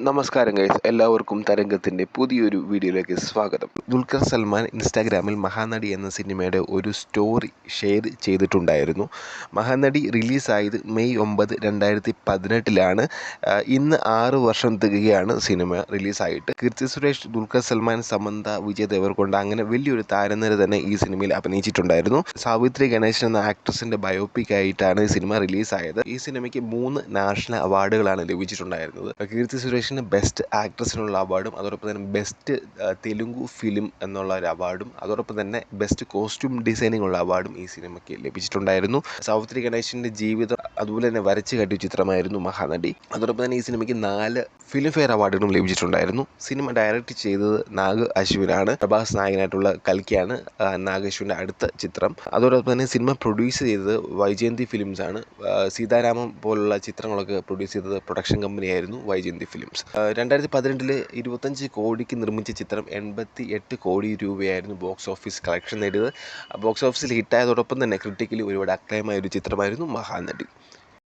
നമസ്കാരം ഗൈസ്, എല്ലാവർക്കും തരംഗത്തിൻ്റെ പുതിയൊരു വീഡിയോയിലേക്ക് സ്വാഗതം. ദുൽഖർ സൽമാൻ ഇൻസ്റ്റാഗ്രാമിൽ മഹാനടി എന്ന സിനിമയുടെ ഒരു സ്റ്റോറി ഷെയർ ചെയ്തിട്ടുണ്ടായിരുന്നു. മഹാനടി റിലീസായത് മെയ് 9, 2018. ഇന്ന് 6 വർഷം തികയാണ് സിനിമ റിലീസായിട്ട്. കീർത്തി സുരേഷ്, ദുൽഖർ സൽമാൻ, സമന്ത, വിജയ് ദേവർകൊണ്ട അങ്ങനെ വലിയൊരു താരനിര തന്നെ ഈ സിനിമയിൽ അഭിനയിച്ചിട്ടുണ്ടായിരുന്നു. സാവിത്രി ഗണേശൻ എന്ന ആക്ട്രസിൻ്റെ ബയോപിക് ആയിട്ടാണ് ഈ സിനിമ റിലീസായത്. ഈ സിനിമയ്ക്ക് 3 നാഷണൽ അവാർഡുകളാണ് ലഭിച്ചിട്ടുണ്ടായിരുന്നത്. കീർത്തി സുരേഷിന് ബെസ്റ്റ് ആക്ട്രസിനുള്ള അവാർഡും, അതോടൊപ്പം തന്നെ ബെസ്റ്റ് തെലുങ്ക് ഫിലിം എന്നുള്ള ഒരു അവാർഡും, അതോടൊപ്പം തന്നെ ബെസ്റ്റ് കോസ്റ്റ്യൂം ഡിസൈനിങ് ഉള്ള അവാർഡും ഈ സിനിമയ്ക്ക് ലഭിച്ചിട്ടുണ്ടായിരുന്നു. സാവിത്രി ഗണേശൻ്റെ ജീവിതം അതുപോലെ തന്നെ വരച്ചു കാട്ടിയ ചിത്രമായിരുന്നു മഹാനടി. അതോടൊപ്പം തന്നെ ഈ സിനിമയ്ക്ക് 4 ഫിലിം ഫെയർ അവാർഡുകളും ലഭിച്ചിട്ടുണ്ടായിരുന്നു. സിനിമ ഡയറക്റ്റ് ചെയ്തത് നാഗ് അശ്വിനാണ്. പ്രഭാസ് നായകനായിട്ടുള്ള കൽക്കിയാണ് നാഗ് അശ്വിൻ്റെ അടുത്ത ചിത്രം. അതോടൊപ്പം തന്നെ സിനിമ പ്രൊഡ്യൂസ് ചെയ്തത് വൈജയന്തി ഫിലിംസ് ആണ്. സീതാരാമം പോലുള്ള ചിത്രങ്ങളൊക്കെ പ്രൊഡ്യൂസ് ചെയ്തത് പ്രൊഡക്ഷൻ കമ്പനിയായിരുന്നു വൈജയന്തി ഫിലിംസ്. 2018 25 കോടിക്ക് നിർമ്മിച്ച ചിത്രം 88 കോടി രൂപയായിരുന്നു ബോക്സ് ഓഫീസ് കളക്ഷൻ നേടിയത്. ബോക്സ് ഓഫീസിൽ ഹിറ്റായതോടൊപ്പം തന്നെ ക്രിട്ടിക്കലി ഒരുപാട് അക്ലയമായ ഒരു ചിത്രമായിരുന്നു മഹാനടി.